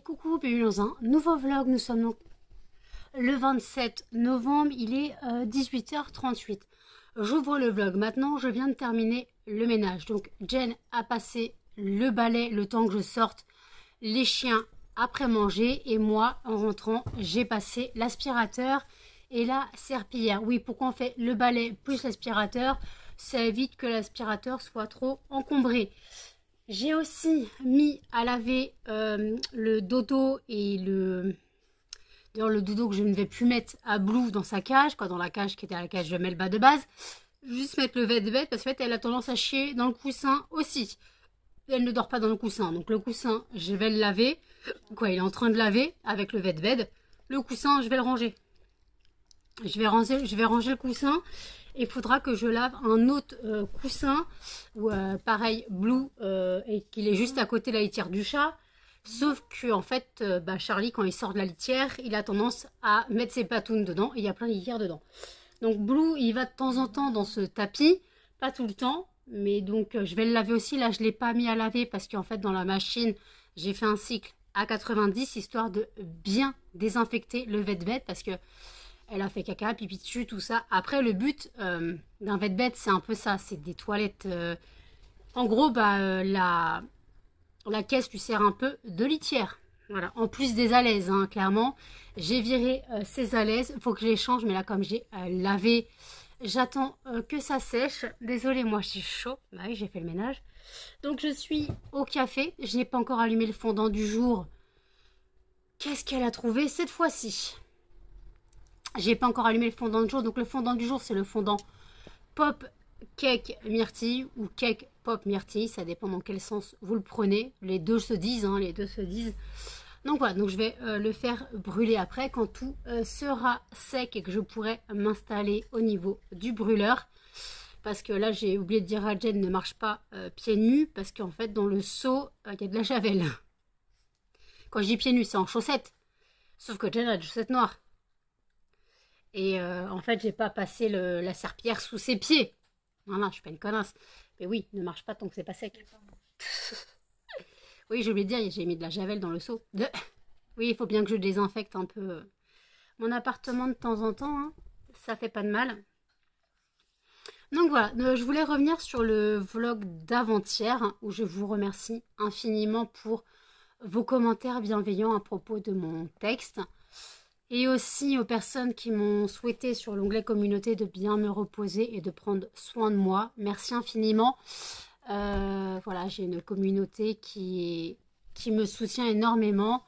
Et coucou, bienvenue dans un nouveau vlog. Nous sommes donc le 27 novembre, il est 18h38. J'ouvre le vlog. Maintenant, je viens de terminer le ménage. Donc, Jen a passé le balai le temps que je sorte les chiens après manger. Et moi, en rentrant, j'ai passé l'aspirateur et la serpillière. Oui, pourquoi on fait le balai plus l'aspirateur? Ça évite que l'aspirateur soit trop encombré. J'ai aussi mis à laver le dodo et d'ailleurs le dodo que je ne vais plus mettre à Blue dans sa cage, quoi, dans la cage qui était à la cage de Melba de base. Juste mettre le vêt parce qu'en fait elle a tendance à chier dans le coussin aussi. Elle ne dort pas dans le coussin, donc le coussin je vais le laver. Quoi, il est en train de laver avec le vêt. Le coussin je vais le ranger. Je vais ranger le coussin. Il faudra que je lave un autre coussin, ou pareil, Blue, et qu'il est juste à côté de la litière du chat. Sauf que en fait, Charlie, quand il sort de la litière, il a tendance à mettre ses patounes dedans, et il y a plein de litières dedans. Donc Blue, il va de temps en temps dans ce tapis, pas tout le temps, mais donc je vais le laver aussi. Là, je ne l'ai pas mis à laver parce qu'en fait, dans la machine, j'ai fait un cycle à 90, histoire de bien désinfecter le vêt parce que elle a fait caca, pipi dessus, tout ça. Après, le but d'un vêt c'est un peu ça. C'est des toilettes. En gros, la caisse lui sert un peu de litière. Voilà. En plus des alaises, hein, clairement. J'ai viré ces alaises. Il faut que je les change. Mais là, comme j'ai lavé, j'attends que ça sèche. Désolée, moi, je suis chaud. Bah oui, j'ai fait le ménage. Donc, je suis au café. Je n'ai pas encore allumé le fondant du jour. Qu'est-ce qu'elle a trouvé cette fois-ci? J'ai pas encore allumé le fondant du jour. Donc le fondant du jour, c'est le fondant pop cake myrtille ou cake pop myrtille. Ça dépend dans quel sens vous le prenez. Les deux se disent, hein, les deux se disent. Donc voilà, donc je vais le faire brûler après quand tout sera sec et que je pourrai m'installer au niveau du brûleur. Parce que là, j'ai oublié de dire à Jen, ne marche pas pieds nus. Parce qu'en fait, dans le seau, il y a de la javel. Quand je dis pieds nus, c'est en chaussettes. Sauf que Jen a des chaussettes noires. Et en fait, j'ai pas passé la serpillière sous ses pieds. Voilà, je suis pas une connasse. Mais oui, ne marche pas tant que c'est pas sec. Oui, j'ai oublié de dire, j'ai mis de la javel dans le seau. Oui, il faut bien que je désinfecte un peu mon appartement de temps en temps. Hein. Ça fait pas de mal. Donc voilà, je voulais revenir sur le vlog d'avant-hier, hein, où je vous remercie infiniment pour vos commentaires bienveillants à propos de mon texte. Et aussi aux personnes qui m'ont souhaité sur l'onglet communauté de bien me reposer et de prendre soin de moi. Merci infiniment. Voilà, j'ai une communauté qui me soutient énormément.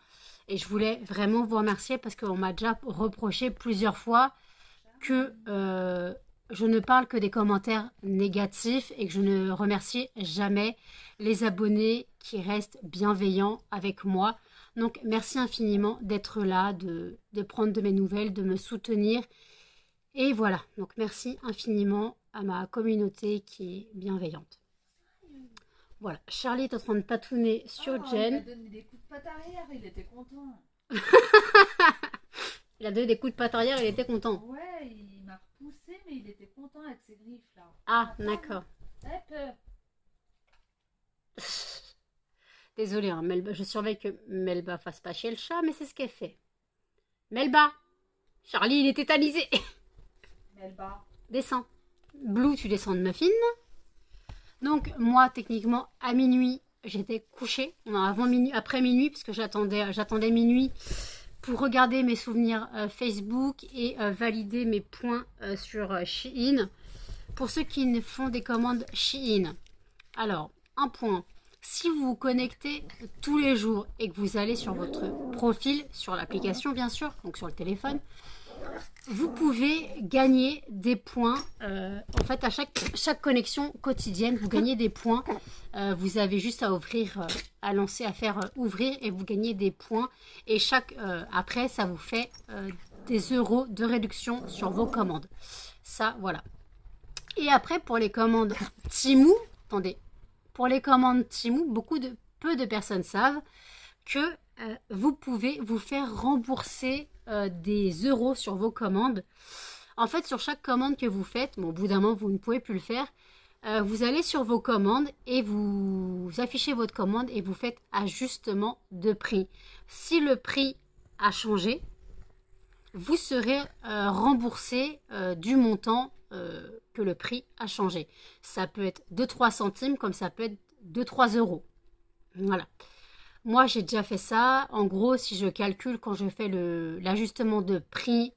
Et je voulais vraiment vous remercier parce qu'on m'a déjà reproché plusieurs fois que je ne parle que des commentaires négatifs et que je ne remercie jamais les abonnés qui restent bienveillants avec moi. Donc, merci infiniment d'être là, de prendre de mes nouvelles, de me soutenir. Et voilà, donc merci infiniment à ma communauté qui est bienveillante. Voilà, Charlie est en train de patouner sur Jen. Il a donné des coups de patte arrière, il était content. Il a donné des coups de patte arrière, il était content. Ouais, il m'a repoussé, mais il était content avec ses griffes là. Ah, d'accord. Hop. Désolée, hein, Melba, je surveille que Melba fasse pas chier le chat, mais c'est ce qu'elle fait. Melba, Charlie, il est tétanisé. Melba. Descends. Blue, tu descends de muffin. Donc, moi, techniquement, à minuit, j'étais couchée. Non, avant minuit, après minuit, parce que j'attendais minuit pour regarder mes souvenirs Facebook et valider mes points sur Shein. Pour ceux qui font des commandes Shein. Alors, un point. Si vous vous connectez tous les jours et que vous allez sur votre profil, sur l'application bien sûr, donc sur le téléphone, vous pouvez gagner des points. En fait, à chaque connexion quotidienne, vous gagnez des points. Vous avez juste à ouvrir, à lancer, à faire ouvrir et vous gagnez des points. Et après, ça vous fait des euros de réduction sur vos commandes. Ça, voilà. Et après, pour les commandes Temu, attendez. Pour les commandes Temu, peu de personnes savent que vous pouvez vous faire rembourser des euros sur vos commandes. En fait, sur chaque commande que vous faites, bon, au bout d'un moment, vous ne pouvez plus le faire, vous allez sur vos commandes et vous affichez votre commande et vous faites ajustement de prix. Si le prix a changé, vous serez remboursé du montant que le prix a changé. Ça peut être 2-3 centimes comme ça peut être 2-3 euros. Voilà. Moi, j'ai déjà fait ça. En gros, si je calcule quand je fais l'ajustement de prix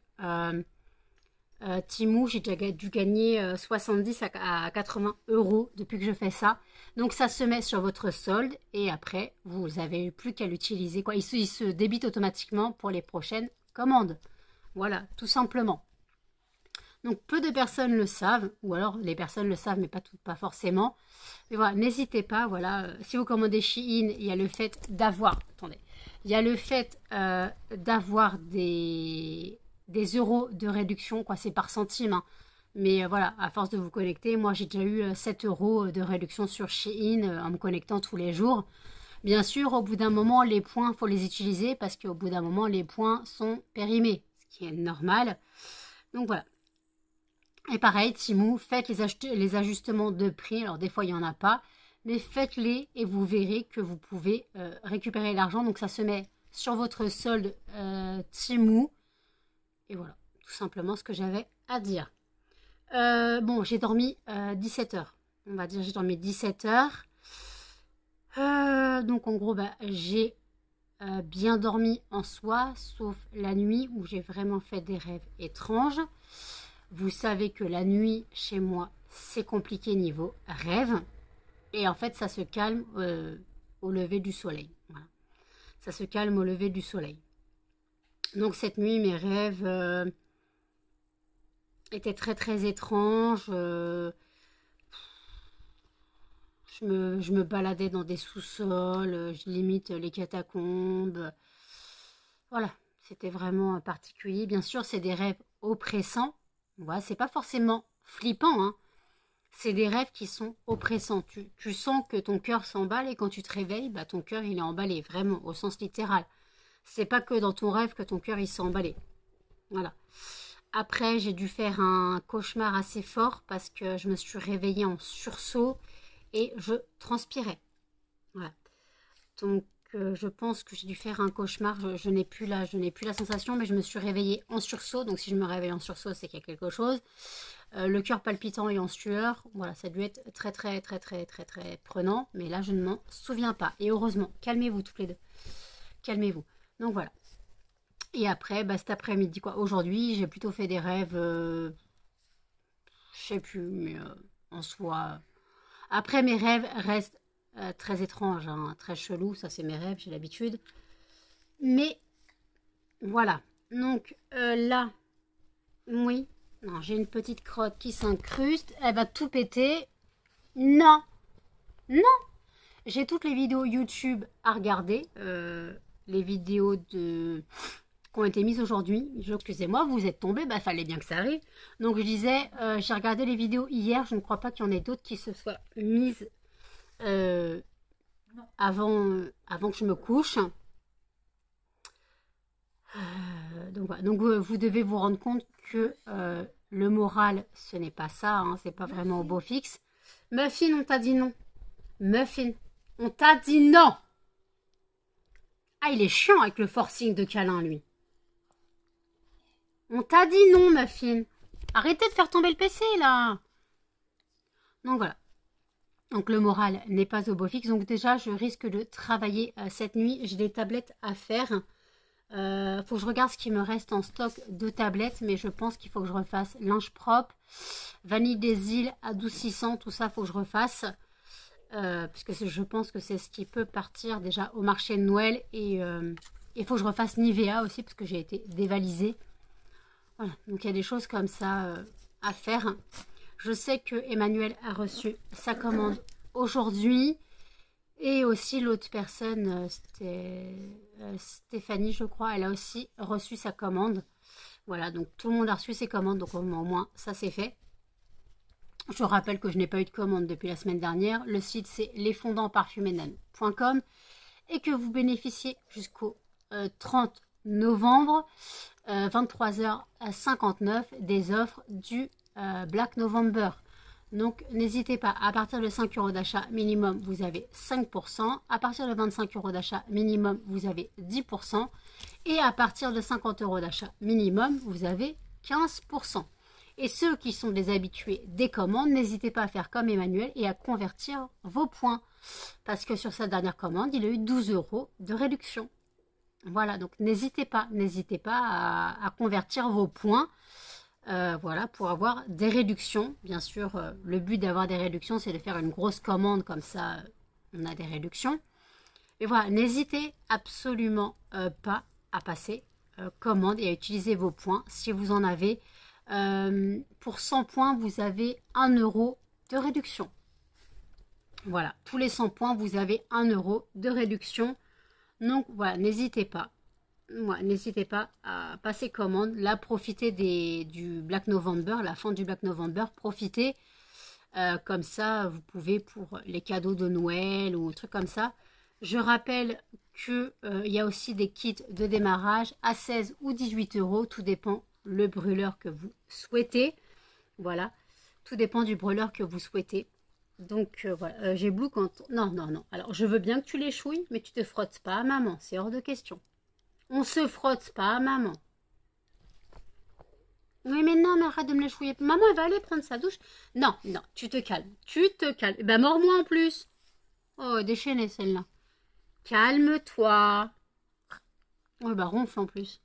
Temu, j'ai déjà dû gagner 70 à 80 euros depuis que je fais ça. Donc, ça se met sur votre solde et après, vous n'avez plus qu'à l'utiliser. Il se débite automatiquement pour les prochaines commandes. Voilà, tout simplement. Donc, peu de personnes le savent, ou alors les personnes le savent, mais pas forcément. Mais voilà, n'hésitez pas, voilà. Si vous commandez Shein, il y a le fait d'avoir, attendez, il y a le fait d'avoir des euros de réduction, quoi, c'est par centime, hein. Mais voilà, à force de vous connecter, moi j'ai déjà eu 7 euros de réduction sur Shein en me connectant tous les jours. Bien sûr, au bout d'un moment, les points, il faut les utiliser parce qu'au bout d'un moment, les points sont périmés, ce qui est normal. Donc voilà. Et pareil, Temu, faites les ajustements de prix. Alors des fois, il n'y en a pas, mais faites-les et vous verrez que vous pouvez récupérer l'argent. Donc ça se met sur votre solde Temu. Et voilà, tout simplement ce que j'avais à dire. Bon, j'ai dormi 17 heures. On va dire j'ai dormi 17 heures. Donc en gros, j'ai bien dormi en soi, sauf la nuit où j'ai vraiment fait des rêves étranges. Vous savez que la nuit, chez moi, c'est compliqué niveau rêve. Et en fait, ça se calme au lever du soleil. Voilà. Ça se calme au lever du soleil. Donc cette nuit, mes rêves étaient très très étranges. Je me baladais dans des sous-sols, je limite les catacombes. Voilà, c'était vraiment particulier. Bien sûr, c'est des rêves oppressants. Voilà, c'est pas forcément flippant, hein. C'est des rêves qui sont oppressants. Tu sens que ton cœur s'emballe et quand tu te réveilles, ton cœur il est emballé, vraiment, au sens littéral. C'est pas que dans ton rêve que ton cœur il s'est emballé. Voilà. Après, j'ai dû faire un cauchemar assez fort parce que je me suis réveillée en sursaut et je transpirais. Voilà. Donc, je pense que j'ai dû faire un cauchemar. Je n'ai plus la sensation, mais je me suis réveillée en sursaut. Donc, si je me réveille en sursaut, c'est qu'il y a quelque chose. Le cœur palpitant et en sueur. Voilà, ça a dû être très, très, très, très, très, très prenant. Mais là, je ne m'en souviens pas. Et heureusement, calmez-vous toutes les deux. Calmez-vous. Donc, voilà. Et après, cet après-midi, quoi. Aujourd'hui, j'ai plutôt fait des rêves, je sais plus, mais en soi. Après, mes rêves restent très étranges, hein, très chelous. Ça, c'est mes rêves, j'ai l'habitude. Mais voilà. Donc là, oui. Non, j'ai une petite crotte qui s'incruste. Elle va tout péter. Non. Non. J'ai toutes les vidéos YouTube à regarder. Les vidéos qui ont été mises aujourd'hui. Excusez-moi, vous êtes tombés, fallait bien que ça arrive. Donc je disais, j'ai regardé les vidéos hier, je ne crois pas qu'il y en ait d'autres qui se soient mises avant que je me couche. Donc, voilà. Donc vous devez vous rendre compte que le moral, ce n'est pas ça, hein, c'est pas vraiment au beau fixe. Muffin, on t'a dit non. Muffin, on t'a dit non. Ah, il est chiant avec le forcing de câlin, lui. On t'a dit non, Muffin. Arrêtez de faire tomber le PC, là. Donc, voilà. Donc, le moral n'est pas au beau fixe. Donc, déjà, je risque de travailler cette nuit. J'ai des tablettes à faire. Faut que je regarde ce qui me reste en stock de tablettes. Mais je pense qu'il faut que je refasse linge propre, vanille des îles, adoucissant. Tout ça, faut que je refasse. Parce que je pense que c'est ce qui peut partir déjà au marché de Noël. Et il faut que je refasse Nivea aussi parce que j'ai été dévalisée. Voilà, donc il y a des choses comme ça à faire. Je sais que Emmanuel a reçu sa commande aujourd'hui. Et aussi l'autre personne, Stéphanie, je crois, elle a aussi reçu sa commande. Voilà, donc tout le monde a reçu ses commandes. Donc au moins, ça c'est fait. Je rappelle que je n'ai pas eu de commande depuis la semaine dernière. Le site, c'est lesfondantparfumenen.com et que vous bénéficiez jusqu'au 30 novembre, 23h59, des offres du Black November. Donc, n'hésitez pas, à partir de 5 € d'achat minimum, vous avez 5%. À partir de 25 € d'achat minimum, vous avez 10%. Et à partir de 50 € d'achat minimum, vous avez 15%. Et ceux qui sont des habitués des commandes, n'hésitez pas à faire comme Emmanuel et à convertir vos points. Parce que sur sa dernière commande, il a eu 12 € de réduction. Voilà, donc n'hésitez pas à convertir vos points. Voilà, pour avoir des réductions. Bien sûr, le but d'avoir des réductions, c'est de faire une grosse commande, comme ça, on a des réductions. Et voilà, n'hésitez absolument pas à passer commande et à utiliser vos points. Si vous en avez, pour 100 points, vous avez 1 € de réduction. Voilà, tous les 100 points, vous avez 1 € de réduction. Donc voilà, n'hésitez pas. Ouais, n'hésitez pas à passer commande. Là, profitez du Black November, la fin du Black November. Profitez. Comme ça, vous pouvez pour les cadeaux de Noël ou trucs comme ça. Je rappelle qu'il y a aussi des kits de démarrage à 16 ou 18 €. Tout dépend le brûleur que vous souhaitez. Voilà. Tout dépend du brûleur que vous souhaitez. Donc, voilà. J'ai Blue quand... Non, non, non. Alors, je veux bien que tu les chouilles, mais tu te frottes pas à maman. C'est hors de question. On se frotte pas à maman. Oui, mais non, mais arrête de me les chouiller. Maman, elle va aller prendre sa douche. Non, non, tu te calmes. Tu te calmes. Ben, mords-moi en plus. Oh, déchaînée celle-là. Calme-toi. Oh, bah, ronfle en plus.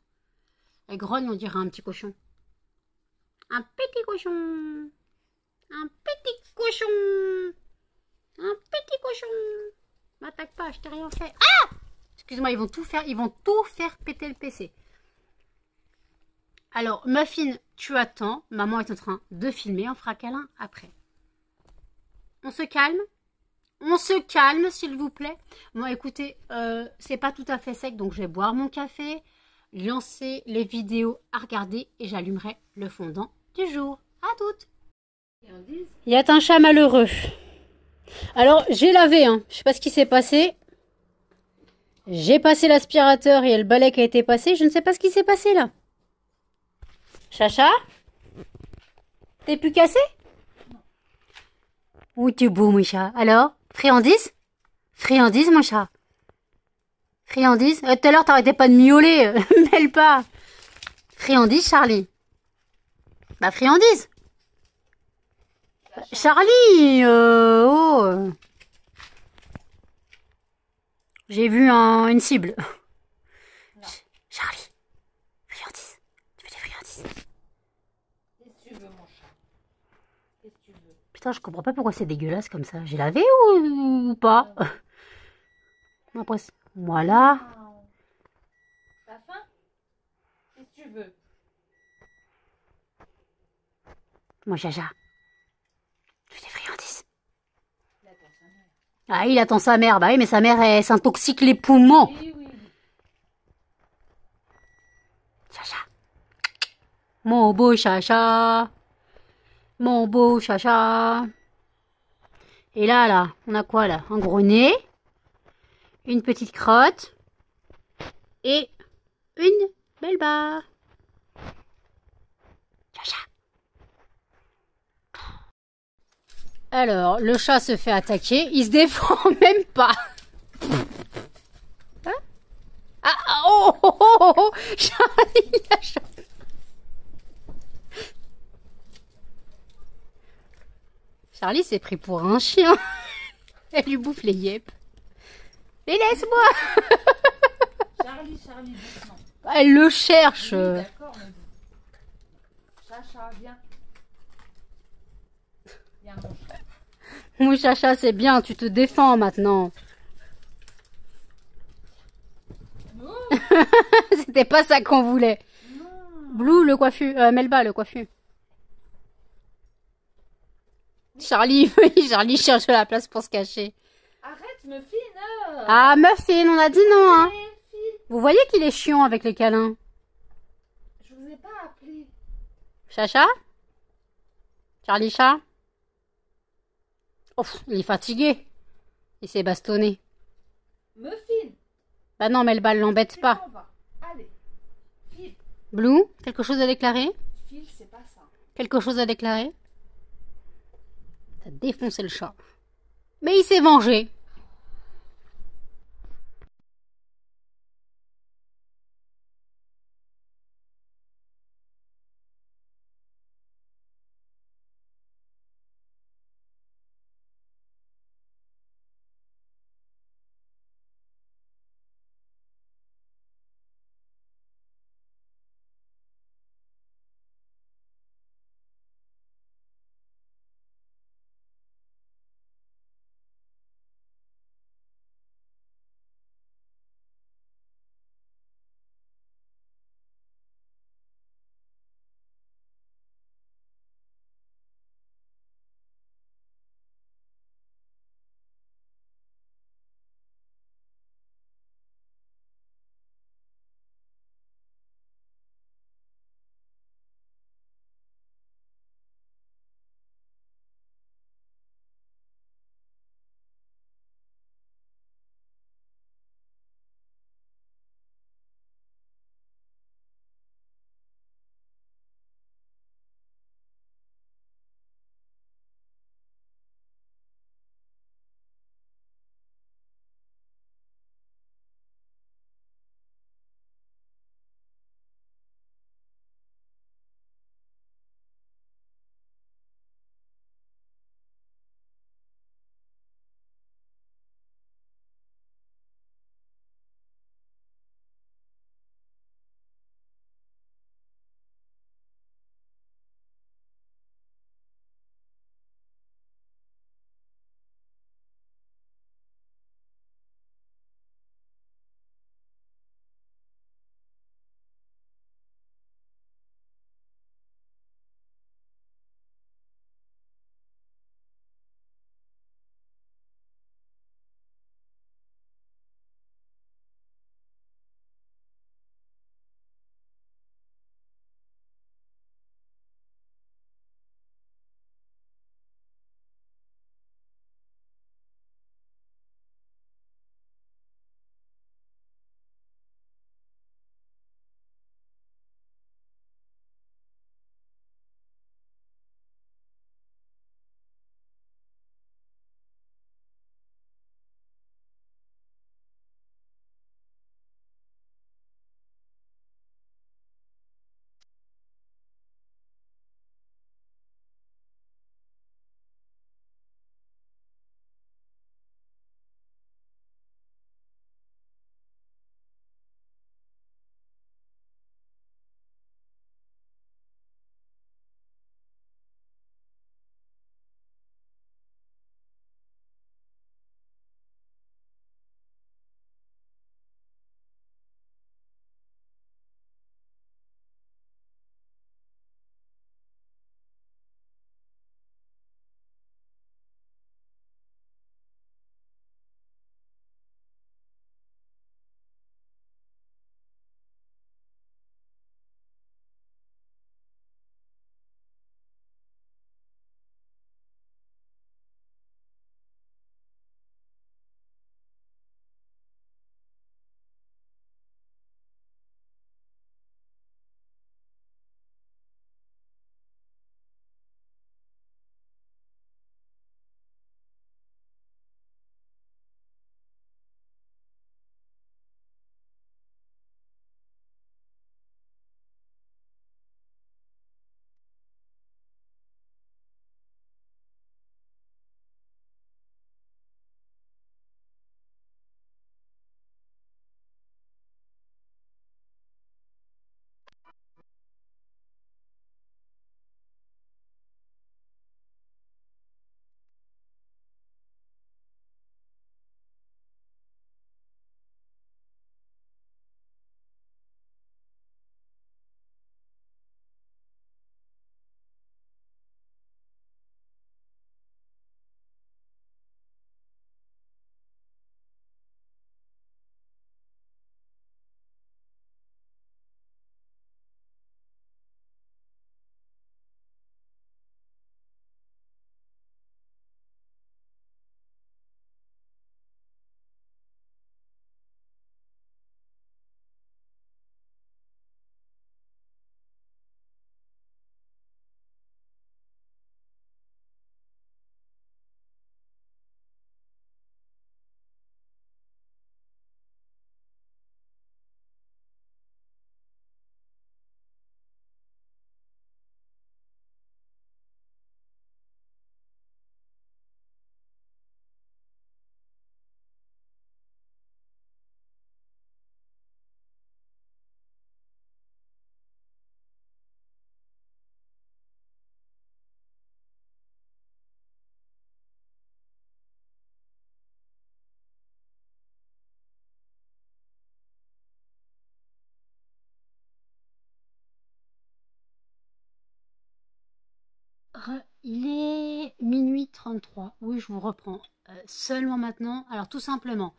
Elle grogne, on dirait un petit cochon. Un petit cochon. Un petit cochon. Un petit cochon. M'attaque pas, je t'ai rien fait. Ah! Excuse-moi, ils vont tout faire péter le PC. Alors, Muffin, tu attends. Maman est en train de filmer. On fera câlin après. On se calme? On se calme, s'il vous plaît. Bon, écoutez, c'est pas tout à fait sec, donc je vais boire mon café, lancer les vidéos à regarder et j'allumerai le fondant du jour. À toutes. Il y a un chat malheureux. Alors, j'ai lavé, hein. Je sais pas ce qui s'est passé. J'ai passé l'aspirateur et le balai qui a été passé. Je ne sais pas ce qui s'est passé là. Chacha? T'es plus cassé? Où t'es beau mon chat. Alors? Friandise? Friandise mon chat. Friandise? Tout à l'heure t'arrêtais pas de miauler. Mêle pas. Friandise Charlie? Bah friandise. Charlie, oh. J'ai vu une cible. Charlie, friandise. Tu veux des friandises? Qu'est-ce que tu veux, mon chat? Qu'est-ce que tu veux? Putain, je comprends pas pourquoi c'est dégueulasse comme ça. J'ai lavé ou pas? Après, voilà. T'as faim? Qu'est-ce que tu veux? Mon chacha. Tu veux des friandises? Il attend sa mère. Ah, il attend sa mère. Bah oui, mais sa mère, elle s'intoxique les poumons. Oui, oui, oui. Chacha. Mon beau chacha. Mon beau chacha. Et là, on a quoi là? Un gros nez. Une petite crotte. Et une belle barre. Chacha. Alors, le chat se fait attaquer. Il se défend même pas. Hein? Ah, oh, oh, oh, oh, oh. Charlie, il a chopé. Charlie s'est pris pour un chien. Elle lui bouffe les yeux. Mais laisse-moi. Charlie, doucement. Elle le cherche. Oui, d'accord, mais bon. Chacha, viens. Viens, mon chat. Mon chacha, c'est bien, tu te défends maintenant. Non, C'était pas ça qu'on voulait. non. Blue, le coiffu. Melba, le coiffu. Charlie, oui, Charlie cherche la place pour se cacher. Arrête, Muffin. Ah, Muffin, on a dit non, hein. Allez, file. Vous voyez qu'il est chiant avec les câlins. Je vous ai pas appelé. Chacha? Charlie chat? Oh, il est fatigué. Il s'est bastonné. Muffin. Bah non, Melba, l'embête C'est pas. on va. Allez, file. Blue, quelque chose à déclarer? File, c'est pas ça. Quelque chose à déclarer? a défoncé le chat. Mais il s'est vengé. il est minuit 33. Oui, je vous reprends. Seulement maintenant. Alors tout simplement,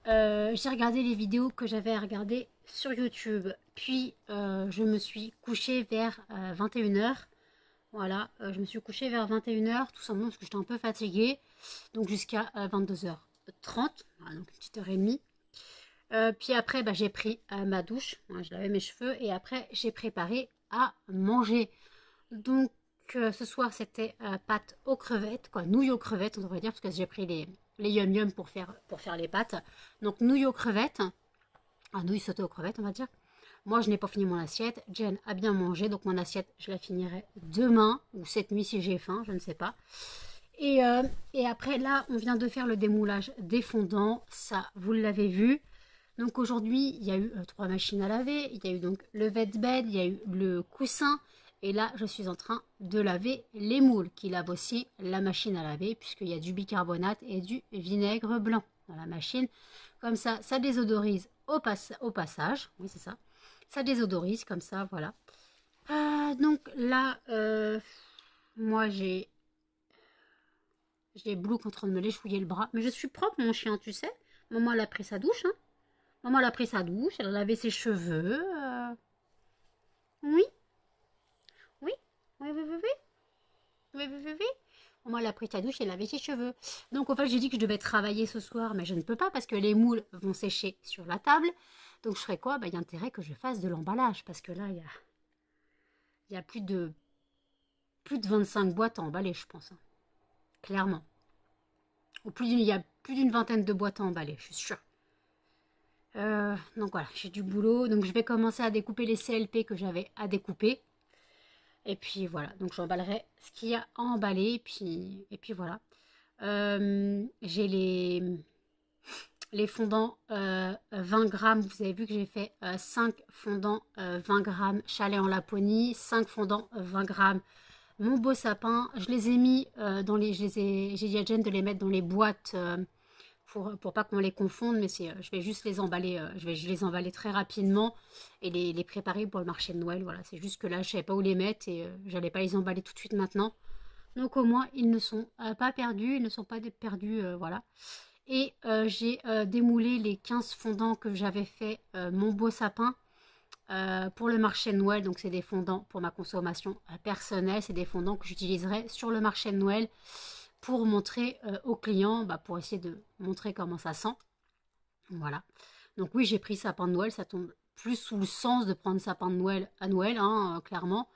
j'ai regardé les vidéos que j'avais à regarder sur YouTube. Puis je me suis couchée vers 21h. Voilà, je me suis couchée vers 21h, tout simplement parce que j'étais un peu fatiguée. Donc jusqu'à 22h30, voilà, donc une petite heure et demie. Puis après, j'ai pris ma douche, hein, je lavais mes cheveux et après j'ai préparé à manger. Donc ce soir c'était pâtes aux crevettes, quoi, nouilles aux crevettes on devrait dire, parce que j'ai pris les yum yum pour faire les pâtes. Donc nouilles aux crevettes, nouilles sautées aux crevettes on va dire. Moi je n'ai pas fini mon assiette, Jen a bien mangé, donc mon assiette je la finirai demain ou cette nuit si j'ai faim, je ne sais pas. Et après là on vient de faire le démoulage des fondants, ça vous l'avez vu. Donc aujourd'hui, il y a eu 3 machines à laver, il y a eu donc le wet-bed, il y a eu le coussin, et là je suis en train de laver les moules qui lavent aussi la machine à laver, puisqu'il y a du bicarbonate et du vinaigre blanc dans la machine. Comme ça désodorise au passage, oui c'est ça, ça désodorise comme ça, voilà. Donc là, moi j'ai Blue qui est en train de me léchouiller le bras, mais je suis propre mon chien, tu sais. Maman elle a pris sa douche, hein. Maman elle a pris sa douche, elle a lavé ses cheveux. Oui. Oui. Oui, oui, oui, oui. Oui, oui, oui, oui. Maman elle a pris sa douche et elle a lavé ses cheveux. Donc en fait j'ai dit que je devais travailler ce soir, mais je ne peux pas parce que les moules vont sécher sur la table. Donc je ferai quoi? Il y a intérêt que je fasse de l'emballage parce que là il y a plus de 25 boîtes à emballer, je pense. Hein. Clairement. Il y a plus d'une vingtaine de boîtes à emballer, je suis sûre. Donc voilà, j'ai du boulot. Donc je vais commencer à découper les CLP que j'avais à découper. Et puis voilà, donc j'emballerai ce qu'il y a à emballer. Et puis voilà. J'ai les fondants 20 grammes. Vous avez vu que j'ai fait 5 fondants 20 grammes chalet en Laponie, 5 fondants 20 grammes mon beau sapin. Je les ai mis dans les... J'ai dit à Jen de les mettre dans les boîtes... pour pas qu'on les confonde, mais je vais juste les emballer, je vais les emballer très rapidement et les préparer pour le marché de Noël. Voilà, c'est juste que là, je savais pas où les mettre et j'allais pas les emballer tout de suite maintenant. Donc au moins, ils ne sont pas perdus, ils ne sont pas perdus, voilà. Et j'ai démoulé les 15 fondants que j'avais fait mon beau sapin pour le marché de Noël. Donc c'est des fondants pour ma consommation personnelle, c'est des fondants que j'utiliserai sur le marché de Noël pour montrer aux clients, pour essayer de montrer comment ça sent. Voilà. Donc oui, j'ai pris sapin de Noël, ça tombe plus sous le sens de prendre sapin de Noël à Noël, hein, clairement.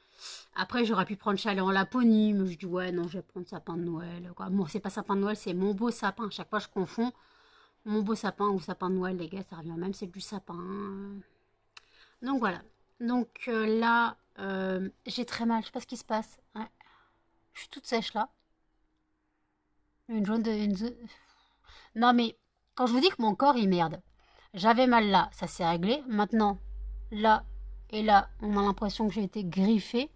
Après, j'aurais pu prendre chalet en Laponie, mais je dis ouais, non, je vais prendre sapin de Noël. Quoi. Bon, c'est pas sapin de Noël, c'est mon beau sapin. À chaque fois, je confonds mon beau sapin ou sapin de Noël, les gars, ça revient même, c'est du sapin. Donc voilà. Donc là, j'ai très mal, je sais pas ce qui se passe. Ouais. Je suis toute sèche là. Une jaune de... Non mais, quand je vous dis que mon corps il merde, j'avais mal là, ça s'est réglé. Maintenant, là et là, on a l'impression que j'ai été griffée.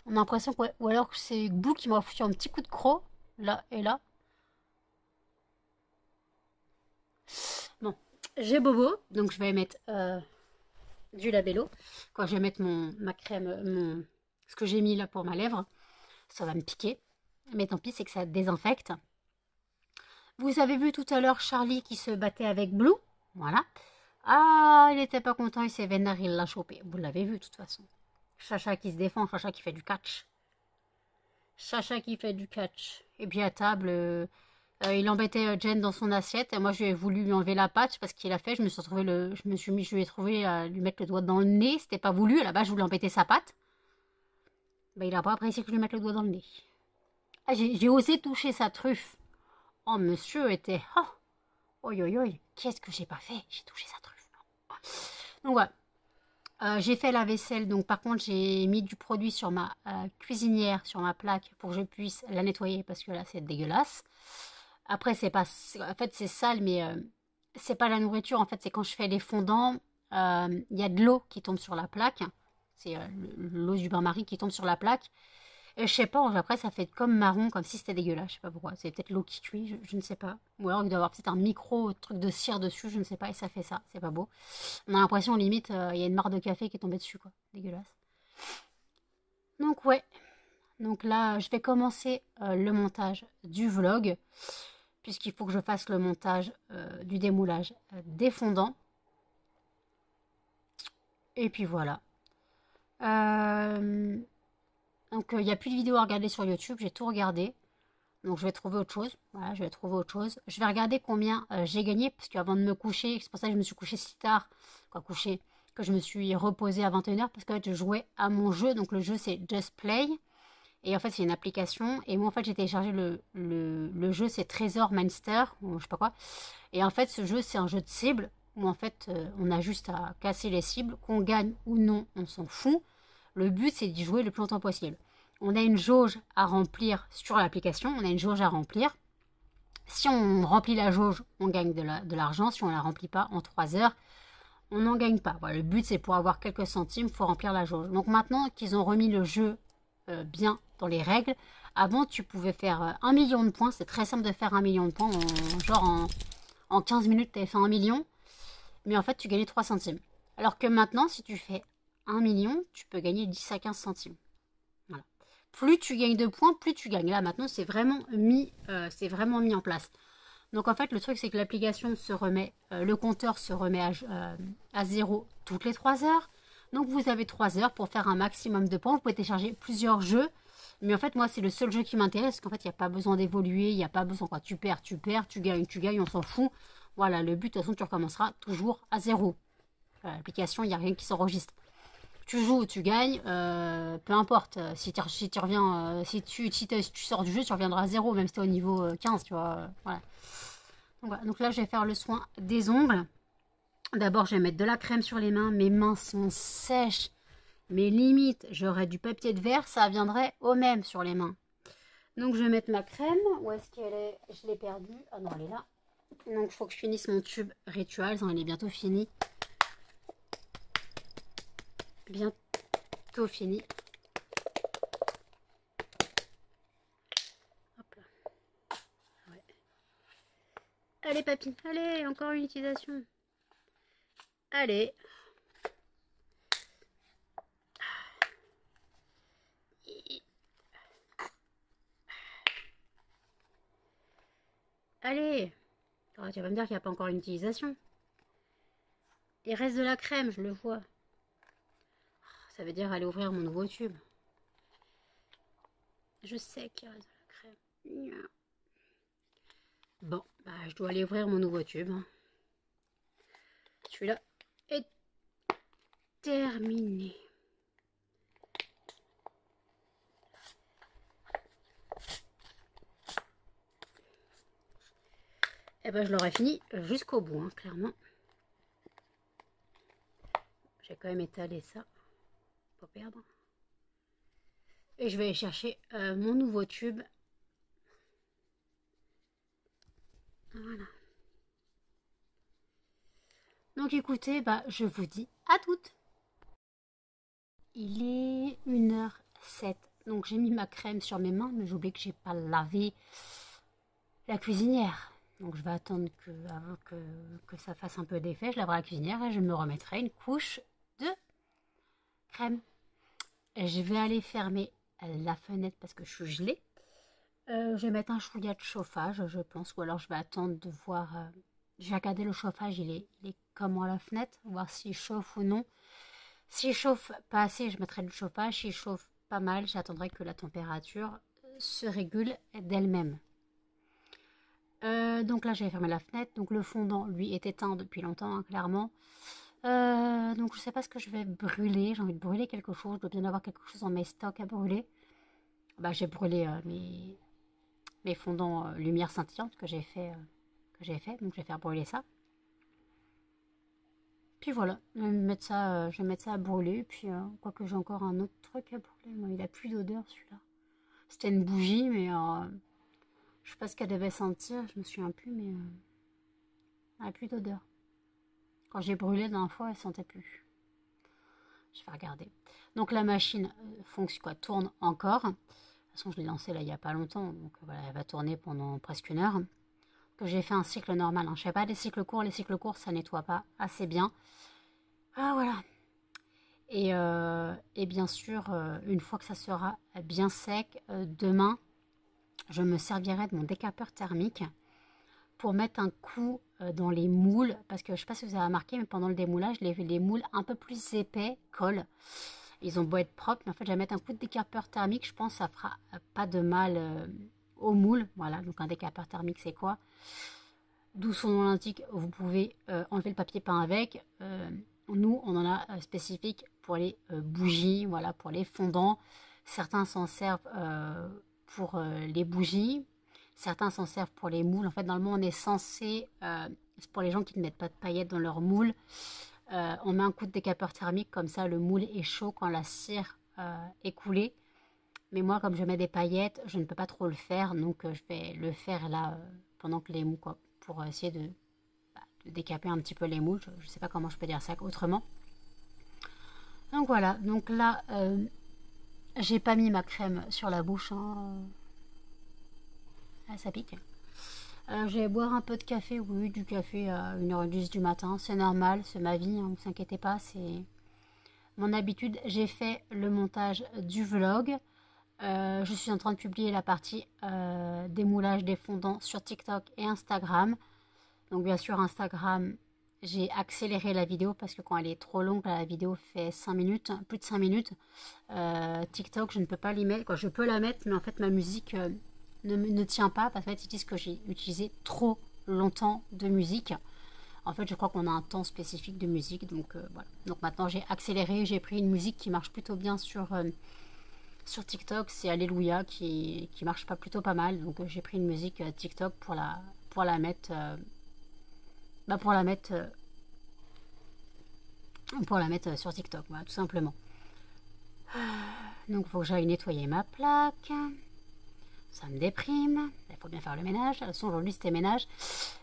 On a l'impression que... Ou alors que c'est Blue qui m'a foutu un petit coup de croc, là et là. Bon, j'ai bobo, donc je vais mettre du labello. Quand je vais mettre ma crème, ce que j'ai mis là pour ma lèvre, ça va me piquer. Mais tant pis, c'est que ça désinfecte. Vous avez vu tout à l'heure Charlie qui se battait avec Blue. Voilà. Ah, il n'était pas content, il s'est vénère, il l'a chopé. Vous l'avez vu de toute façon. Chacha qui se défend, Chacha qui fait du catch. Chacha qui fait du catch. Et puis à table, il embêtait Jen dans son assiette. Et moi, j'ai voulu lui enlever la pâte parce qu'il a fait. Je lui ai trouvé à lui mettre le doigt dans le nez. C'était pas voulu. À la base, je voulais embêter sa pâte. Il n'a pas apprécié que je lui mette le doigt dans le nez. Ah, j'ai osé toucher sa truffe. Oh, monsieur était... Oh, oi, oi, oi. Qu'est-ce que j'ai pas fait? J'ai touché sa truffe. Donc, voilà. J'ai fait la vaisselle. Donc, par contre, j'ai mis du produit sur ma cuisinière, sur ma plaque, pour que je puisse la nettoyer parce que là, c'est dégueulasse. Après, c'est pas... En fait, c'est sale, mais c'est pas la nourriture. En fait, c'est quand je fais les fondants, il y a de l'eau qui tombe sur la plaque. C'est l'eau du bain-marie qui tombe sur la plaque. Et je sais pas, après ça fait comme marron, comme si c'était dégueulasse, je sais pas pourquoi. C'est peut-être l'eau qui cuit, je ne sais pas. Ou alors il doit y avoir peut-être un micro truc de cire dessus, je ne sais pas, et ça fait ça, c'est pas beau. On a l'impression limite, il y a une mare de café qui est tombée dessus, quoi. Dégueulasse. Donc ouais, Donc là, je vais commencer le montage du vlog, puisqu'il faut que je fasse le montage du démoulage des fondants. Et puis voilà. Donc il n'y a plus de vidéos à regarder sur YouTube, j'ai tout regardé. Donc je vais trouver autre chose. Voilà, je vais trouver autre chose. Je vais regarder combien j'ai gagné, parce qu'avant de me coucher, c'est pour ça que je me suis couchée si tard, que je me suis reposée à 21h, parce que je jouais à mon jeu. Donc le jeu c'est Just Play. Et en fait c'est une application. Et moi en fait j'ai téléchargé le jeu, c'est Trésor Monster, ou je sais pas quoi. Et en fait ce jeu c'est un jeu de cible, où en fait on a juste à casser les cibles, qu'on gagne ou non, on s'en fout. Le but c'est d'y jouer le plus longtemps possible. On a une jauge à remplir sur l'application, on a une jauge à remplir. Si on remplit la jauge, on gagne de l'argent. Si on ne la remplit pas en 3 heures, on n'en gagne pas. Voilà, le but, c'est pour avoir quelques centimes, il faut remplir la jauge. Donc maintenant qu'ils ont remis le jeu bien dans les règles, avant, tu pouvais faire 1 million de points. C'est très simple de faire 1 million de points. En 15 minutes, tu avais fait 1 million. Mais en fait, tu gagnais 3 centimes. Alors que maintenant, si tu fais 1 million, tu peux gagner 10 à 15 centimes. Voilà. Plus tu gagnes de points, plus tu gagnes. Là, maintenant, c'est vraiment mis en place. Donc, en fait, le truc, c'est que l'application se remet, le compteur se remet à 0 toutes les 3 heures. Donc, vous avez 3 heures pour faire un maximum de points. Vous pouvez télécharger plusieurs jeux. Mais en fait, moi, c'est le seul jeu qui m'intéresse. Parce qu'en fait, il n'y a pas besoin d'évoluer. Il n'y a pas besoin, quoi. Tu perds, tu gagnes, on s'en fout. Voilà, le but, de toute façon, tu recommenceras toujours à 0. L'application, il n'y a rien qui s'enregistre. Tu joues, tu gagnes, peu importe. Si tu reviens, si tu sors du jeu, tu reviendras à 0, même si tu es au niveau 15, tu vois. Voilà. Donc là, je vais faire le soin des ongles. D'abord, je vais mettre de la crème sur les mains. Mes mains sont sèches. Mais limite, j'aurais du papier de verre, ça viendrait au même sur les mains. Donc, je vais mettre ma crème. Où est-ce qu'elle est? Je l'ai perdue. Ah non, elle est là. Donc, il faut que je finisse mon tube Rituals. Il est bientôt fini. Bientôt fini. Hop là. Ouais. Allez, papy. Allez, encore une utilisation. Allez. Allez. Oh, tu vas me dire qu'il n'y a pas encore une utilisation. Il reste de la crème, je le vois. Ça veut dire aller ouvrir mon nouveau tube. Je sais qu'il reste de la crème. Bon, bah, je dois aller ouvrir mon nouveau tube. Celui-là est terminé. Et ben, je l'aurais fini jusqu'au bout, hein, clairement. J'ai quand même étalé ça. Pas perdre. Et je vais aller chercher mon nouveau tube. Voilà. Donc écoutez, bah, je vous dis à toutes. Il est 1h07. Donc j'ai mis ma crème sur mes mains, mais j'ai oublié que j'ai pas lavé la cuisinière. Donc je vais attendre avant que ça fasse un peu d'effet. Je laverai la cuisinière et je me remettrai une couche de crème. Et je vais aller fermer la fenêtre parce que je suis gelée. Je vais mettre un chouïa de chauffage, je pense. Ou alors je vais attendre de voir... je vais regarder le chauffage, il est comment à la fenêtre, voir s'il chauffe ou non. S'il chauffe pas assez, je mettrai du chauffage. S'il chauffe pas mal, j'attendrai que la température se régule d'elle-même. Donc là, j'ai fermé la fenêtre. Donc le fondant, lui, est éteint depuis longtemps, hein, clairement. Donc je sais pas ce que je vais brûler. J'ai envie de brûler quelque chose. Je dois bien avoir quelque chose dans mes stocks à brûler. Bah, j'ai brûlé mes fondants lumière scintillante que j'ai fait. Donc je vais faire brûler ça. Puis voilà, je vais mettre ça à brûler. Puis quoique j'ai encore un autre truc à brûler. Non, il a plus d'odeur celui-là. C'était une bougie, mais je sais pas ce qu'elle devait sentir. Je me souviens plus, mais elle n'a plus d'odeur. Quand j'ai brûlé la dernière fois, elle sentait plus. Je vais regarder. Donc la machine tourne encore. De toute façon, je l'ai lancée là il n'y a pas longtemps. Donc voilà, elle va tourner pendant presque 1 heure. Que j'ai fait un cycle normal. Hein. Je ne sais pas, les cycles courts, ça nettoie pas assez bien. Ah voilà. Et bien sûr, une fois que ça sera bien sec, demain, je me servirai de mon décapeur thermique pour mettre un coup dans les moules. Parce que je ne sais pas si vous avez remarqué, mais pendant le démoulage, les moules un peu plus épais collent. Ils ont beau être propres, mais en fait, je vais mettre un coup de décapeur thermique. Je pense que ça fera pas de mal aux moules. Voilà, donc un décapeur thermique, c'est quoi? D'où son nom l'indique, vous pouvez enlever le papier peint avec. Nous, on en a spécifique pour les bougies, voilà, pour les fondants. Certains s'en servent pour les bougies. Certains s'en servent pour les moules. En fait, normalement, on est censé, c'est pour les gens qui ne mettent pas de paillettes dans leur moule, on met un coup de décapeur thermique, comme ça, le moule est chaud quand la cire est coulée. Mais moi, comme je mets des paillettes, je ne peux pas trop le faire. Donc, je vais le faire là, pendant que les moules, quoi, pour essayer de décaper un petit peu les moules. Je ne sais pas comment je peux dire ça autrement. Donc voilà, donc là, j'ai pas mis ma crème sur la bouche. Hein. Ah, ça pique. Je vais boire un peu de café, oui, du café à 1h10 du matin. C'est normal, c'est ma vie, hein, ne vous inquiétez pas, c'est mon habitude. J'ai fait le montage du vlog. Je suis en train de publier la partie démoulage des fondants sur TikTok et Instagram. Donc bien sûr Instagram, j'ai accéléré la vidéo parce que quand elle est trop longue, la vidéo fait 5 minutes, plus de 5 minutes. TikTok, je ne peux pas l'y mettre. Quand je peux la mettre, mais en fait ma musique ne tient pas parce qu'en fait ils disent que j'ai utilisé trop longtemps de musique. En fait je crois qu'on a un temps spécifique de musique, donc voilà. Donc maintenant j'ai accéléré, j'ai pris une musique qui marche plutôt bien sur TikTok, c'est Alléluia qui marche plutôt pas mal. Donc j'ai pris une musique TikTok pour la mettre... pour la mettre sur TikTok, voilà, tout simplement. Donc il faut que j'aille nettoyer ma plaque. Ça me déprime. Il faut bien faire le ménage. De toute façon, aujourd'hui c'était ménage.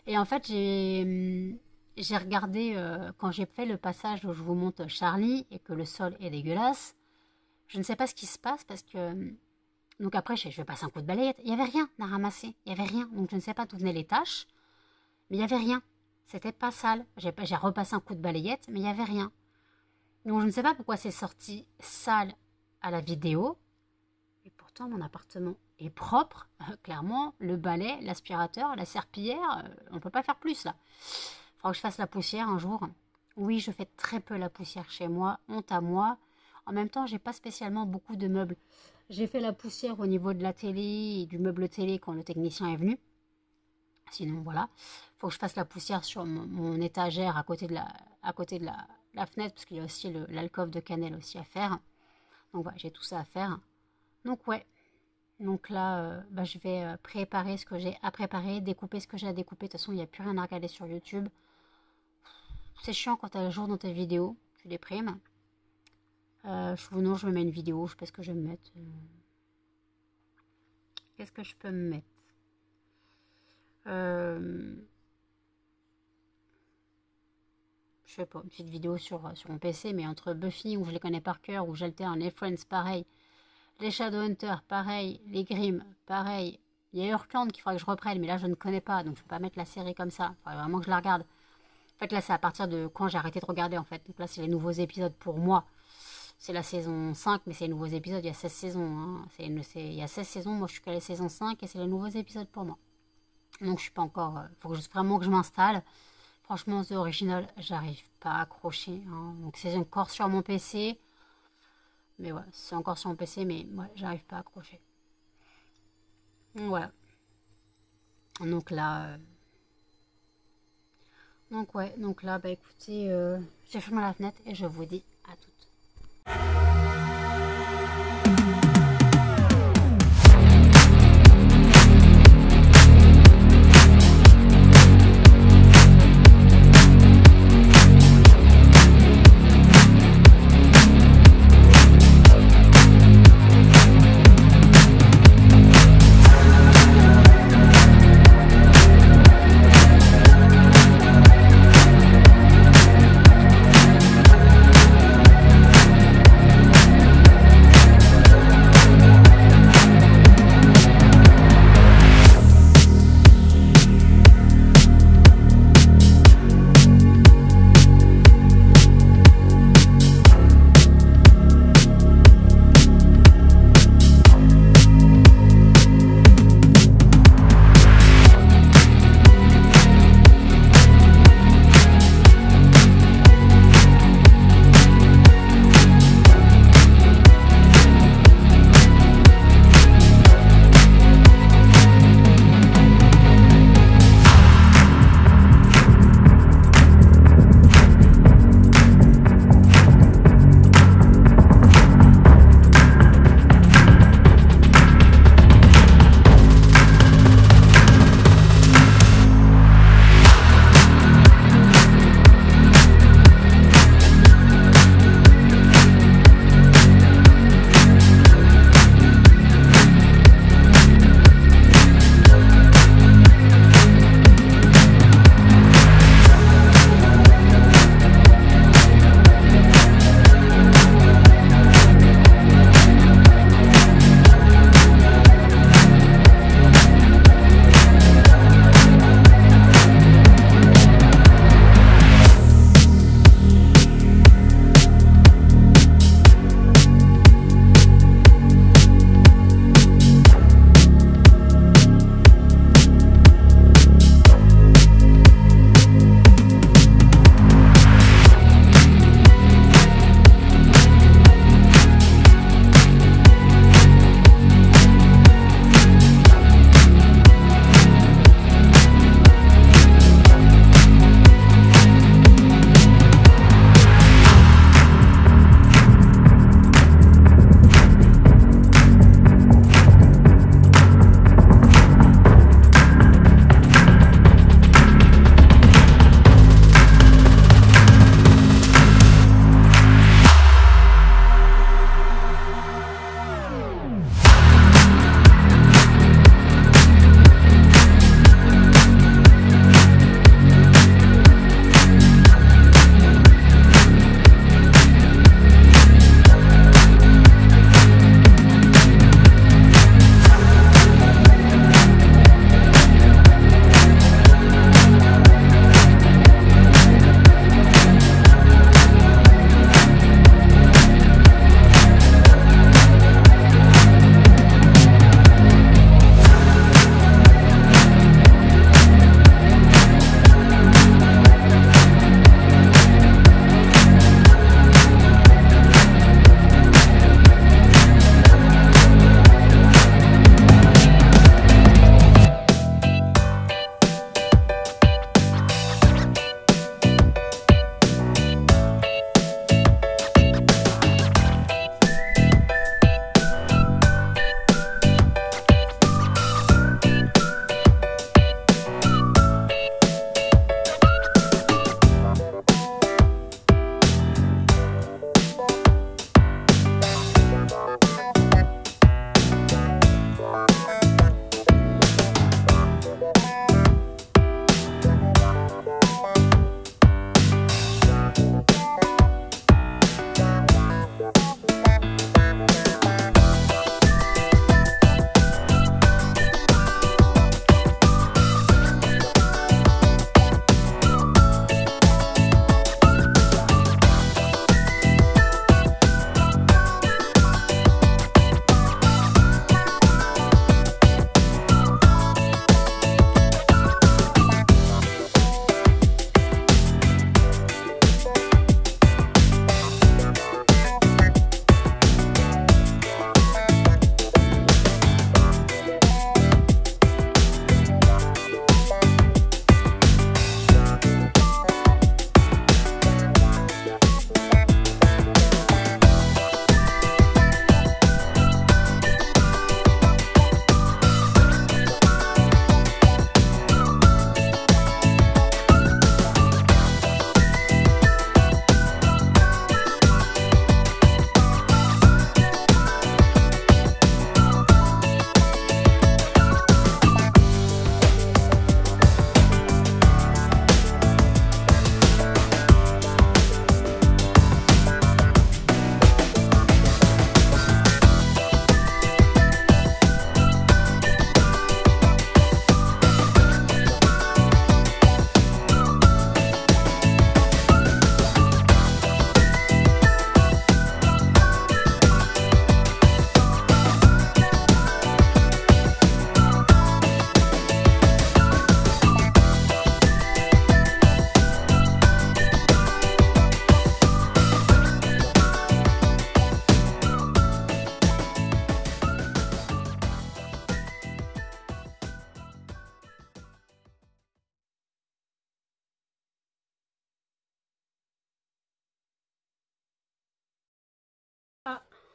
Et en fait, j'ai regardé quand j'ai fait le passage où je vous montre Charlie et que le sol est dégueulasse. Je ne sais pas ce qui se passe parce que... Donc après, je vais passer un coup de balayette. Il n'y avait rien à ramasser. Il n'y avait rien. Donc je ne sais pas d'où venaient les taches. Mais il n'y avait rien. C'était pas sale. J'ai repassé un coup de balayette, mais il n'y avait rien. Donc je ne sais pas pourquoi c'est sorti sale à la vidéo. Et pourtant, mon appartement est propre. Clairement, le balai, l'aspirateur, la serpillière, on ne peut pas faire plus là. Il faudra que je fasse la poussière un jour. Oui, je fais très peu la poussière chez moi. Honte à moi. En même temps, j'ai pas spécialement beaucoup de meubles. J'ai fait la poussière au niveau de la télé et du meuble télé quand le technicien est venu. Sinon, voilà. Il faut que je fasse la poussière sur mon étagère à côté de la fenêtre, parce qu'il y a aussi l'alcôve de cannelle aussi à faire. Donc voilà, j'ai tout ça à faire. Donc ouais. Donc là, je vais préparer ce que j'ai à préparer, découper ce que j'ai à découper. De toute façon, il n'y a plus rien à regarder sur YouTube. C'est chiant quand tu as le jour dans tes vidéos. Tu déprimes. Non, je me mets une vidéo. Je sais pas ce que je vais me mettre. Qu'est-ce que je peux me mettre? Je sais pas, une petite vidéo sur mon PC, mais entre Buffy, où je les connais par cœur, où j'alterne les Friends, pareil, les Shadowhunters, pareil, les Grimm, pareil, il y a Heartland qu'il faudrait que je reprenne, mais là je ne connais pas, donc je peux pas mettre la série comme ça, il faudrait vraiment que je la regarde. En fait là c'est à partir de quand j'ai arrêté de regarder en fait, donc là c'est les nouveaux épisodes pour moi. C'est la saison 5, mais c'est les nouveaux épisodes, il y a 16 saisons, hein. Il y a 16 saisons, moi je suis qu'à la saison 5 et c'est les nouveaux épisodes pour moi. Donc je suis pas encore... faut vraiment que je m'installe. Franchement, The Original, j'arrive pas à accrocher. Hein. Donc c'est encore sur mon PC. Mais ouais, c'est encore sur mon PC, mais ouais, j'arrive pas à accrocher. Donc voilà. Donc là... Donc ouais, donc là, écoutez, j'ai fermé la fenêtre et je vous dis à toutes.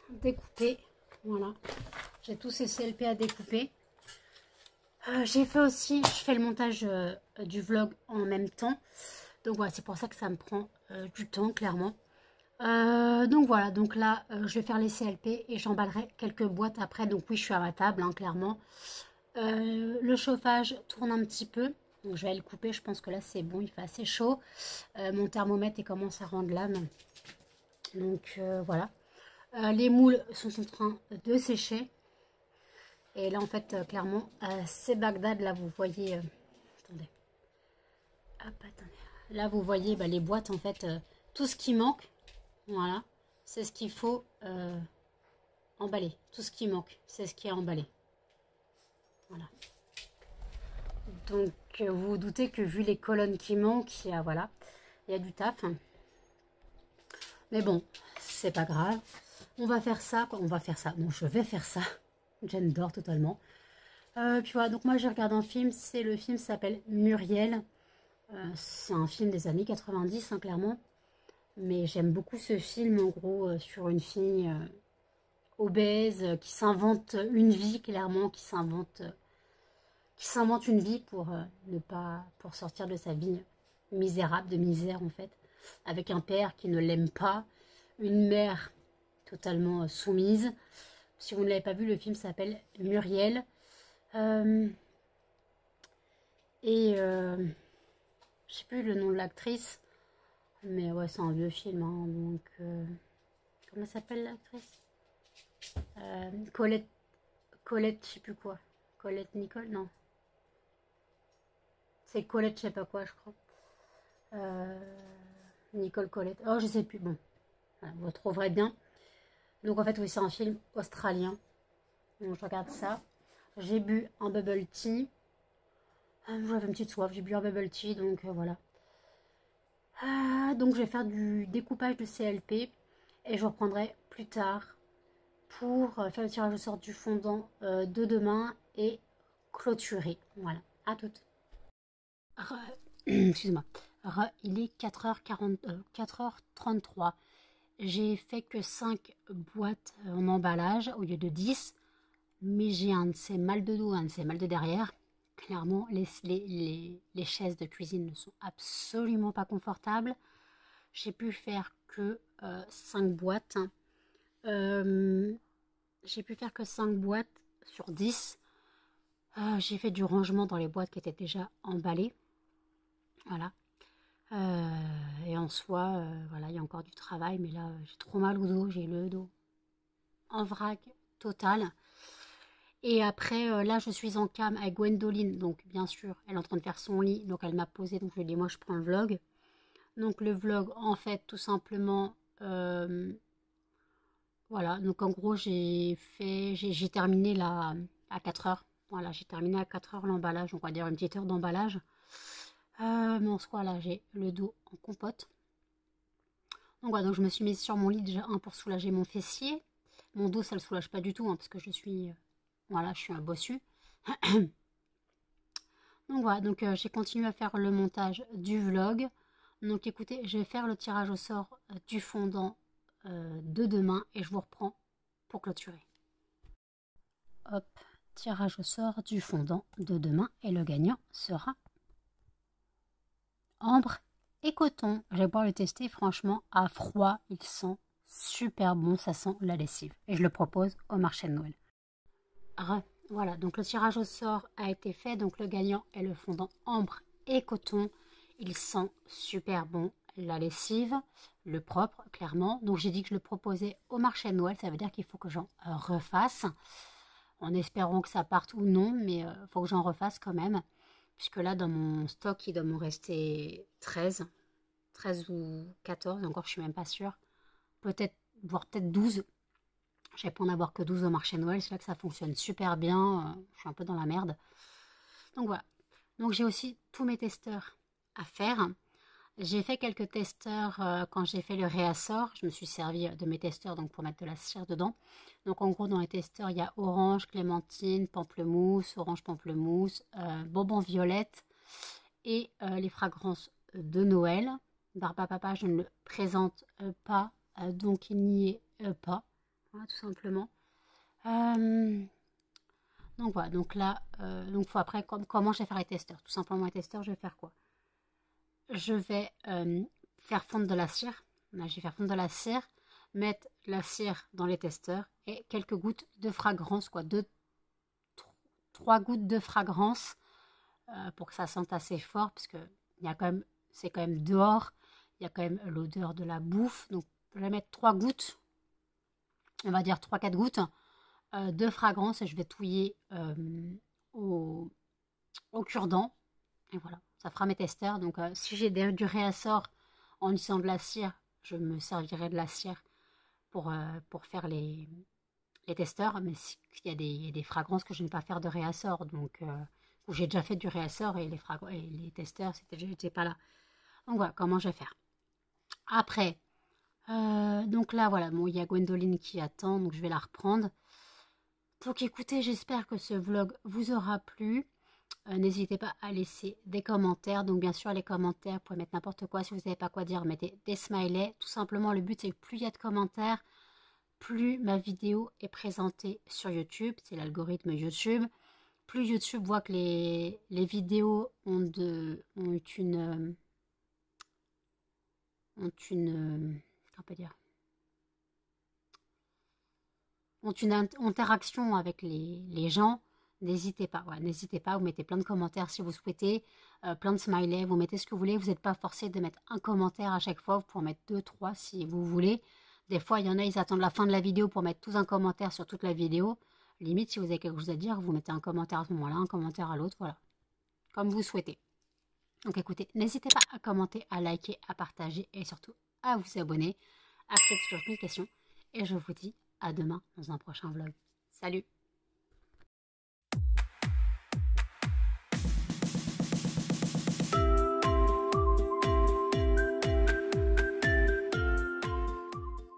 découper. Voilà, j'ai tous ces CLP à découper. J'ai fait aussi, je fais le montage du vlog en même temps. Donc voilà, c'est pour ça que ça me prend du temps, clairement. Donc voilà, donc là, je vais faire les CLP et j'emballerai quelques boîtes après. Donc oui, je suis à ma table, hein, clairement. Le chauffage tourne un petit peu. Donc je vais le couper, je pense que là c'est bon, il fait assez chaud. Mon thermomètre il commence à rendre l'âme. Donc voilà. Les moules sont en train de sécher. Et là en fait, clairement, c'est Bagdad. Là vous voyez... attendez. Hop, attendez. Là vous voyez les boîtes en fait, tout ce qui manque. Voilà. C'est ce qu'il faut emballer. Tout ce qui manque, c'est ce qui est emballé. Voilà. Donc vous vous doutez que vu les colonnes qui manquent, voilà, il y a du taf. Mais bon, c'est pas grave. On va faire ça, quoi. On va faire ça. Non, je vais faire ça. Jen dort totalement. Puis voilà, donc moi j'ai regardé un film. Le film s'appelle Muriel. C'est un film des années 90, hein, clairement. Mais j'aime beaucoup ce film, en gros, sur une fille obèse qui s'invente une vie, clairement, qui s'invente une vie pour pour sortir de sa vie misérable, de misère en fait, avec un père qui ne l'aime pas, une mère totalement soumise. Si vous ne l'avez pas vu, le film s'appelle Muriel. Je sais plus le nom de l'actrice, mais ouais, c'est un vieux film, hein, donc comment s'appelle l'actrice? Colette, je sais plus quoi. Colette Nicole, non. C'est Colette, je sais pas quoi, je crois. Nicole Colette. Oh, je sais plus. Bon, voilà, vous retrouverez bien. Donc en fait, oui, c'est un film australien. Donc je regarde ça. J'ai bu un bubble tea. J'avais une petite soif. J'ai bu un bubble tea, donc voilà. Donc je vais faire du découpage de CLP et je reprendrai plus tard pour faire le tirage au sort du fondant de demain et clôturer. Voilà, à toutes. Excuse-moi. Il est 4h40, 4h33. J'ai fait que 5 boîtes en emballage au lieu de 10. Mais j'ai un de ces mal de dos, un de ces mal de derrière. Clairement, les chaises de cuisine ne sont absolument pas confortables. J'ai pu faire que 5 boîtes. J'ai pu faire que 5 boîtes sur 10. J'ai fait du rangement dans les boîtes qui étaient déjà emballées. Voilà. Et en soi, voilà, il y a encore du travail. Mais là, j'ai trop mal au dos. J'ai le dos en vrac total. Et après, là, je suis en cam avec Gwendoline. Donc, bien sûr, elle est en train de faire son lit. Donc, elle m'a posé. Donc, je lui ai dit, moi, je prends le vlog. Donc, le vlog, en fait, tout simplement... voilà. Donc, en gros, j'ai terminé là à 4 heures. Voilà, j'ai terminé à 4 heures l'emballage. Donc, on va dire une petite heure d'emballage. Mais en soi, là, j'ai le dos en compote. Donc, voilà. Donc, je me suis mise sur mon lit déjà, pour soulager mon fessier. Mon dos, ça le soulage pas du tout, hein, parce que je suis... voilà, je suis un bossu. Donc voilà, donc j'ai continué à faire le montage du vlog. Donc écoutez, je vais faire le tirage au sort du fondant de demain et je vous reprends pour clôturer. Hop, tirage au sort du fondant de demain et le gagnant sera ambre et coton. Je vais pouvoir le tester, franchement, à froid, il sent super bon, ça sent la lessive. Et je le propose au marché de Noël. Voilà, donc le tirage au sort a été fait. Donc le gagnant est le fondant ambre et coton. Il sent super bon la lessive, le propre, clairement. Donc j'ai dit que je le proposais au marché de Noël. Ça veut dire qu'il faut que j'en refasse. En espérant que ça parte ou non, mais il faut que j'en refasse quand même. Puisque là, dans mon stock, il doit m'en rester 13 ou 14. Encore, je suis même pas sûre. Peut-être, voire peut-être 12. Je vais pas en avoir que 12 au marché Noël, c'est là que ça fonctionne super bien, je suis un peu dans la merde. Donc voilà, donc j'ai aussi tous mes testeurs à faire. J'ai fait quelques testeurs quand j'ai fait le réassort, je me suis servi de mes testeurs donc pour mettre de la cire dedans. Donc en gros dans les testeurs il y a orange, clémentine, pamplemousse, orange pamplemousse, bonbon violette et les fragrances de Noël. Barbe à papa je ne le présente pas, donc il n'y est pas. Voilà, tout simplement. Donc voilà, donc là, donc faut après, comment je vais faire les testeurs? Tout simplement les testeurs, je vais faire quoi? Je vais faire fondre de la cire. Là, je vais faire fondre de la cire, mettre la cire dans les testeurs et quelques gouttes de fragrance, quoi, 3 gouttes de fragrance pour que ça sente assez fort, parce que il y a quand même, c'est quand même dehors, il y a quand même l'odeur de la bouffe. Donc je vais mettre 3 gouttes, on va dire 3-4 gouttes de fragrance et je vais touiller au cure-dent. Et voilà, ça fera mes testeurs. Donc si j'ai du réassort en utilisant de la cire, je me servirai de la cire pour faire les testeurs. Mais il y a des fragrances que je ne vais pas faire de réassort. Donc où j'ai déjà fait du réassort et les testeurs, j'étais pas là. Donc voilà, comment je vais faire. Après, donc là, voilà, bon, il y a Gwendoline qui attend, donc je vais la reprendre. Donc écoutez, j'espère que ce vlog vous aura plu. N'hésitez pas à laisser des commentaires. Donc bien sûr, les commentaires, vous pouvez mettre n'importe quoi. Si vous savez pas quoi dire, mettez des smileys. Tout simplement, le but, c'est que plus il y a de commentaires, plus ma vidéo est présentée sur YouTube. C'est l'algorithme YouTube. Plus YouTube voit que les vidéos ont une on peut dire, ont une interaction avec les gens, n'hésitez pas. Ouais, n'hésitez pas, vous mettez plein de commentaires si vous souhaitez, plein de smileys, vous mettez ce que vous voulez. Vous n'êtes pas forcé de mettre un commentaire à chaque fois, vous pouvez en mettre 2, 3 si vous voulez. Des fois, il y en a, ils attendent la fin de la vidéo pour mettre tous un commentaire sur toute la vidéo. Limite, si vous avez quelque chose à dire, vous mettez un commentaire à ce moment-là, un commentaire à l'autre, voilà. Comme vous souhaitez. Donc écoutez, n'hésitez pas à commenter, à liker, à partager et surtout à vous abonner. Après, toujours plus de questions. Et je vous dis à demain dans un prochain vlog. Salut!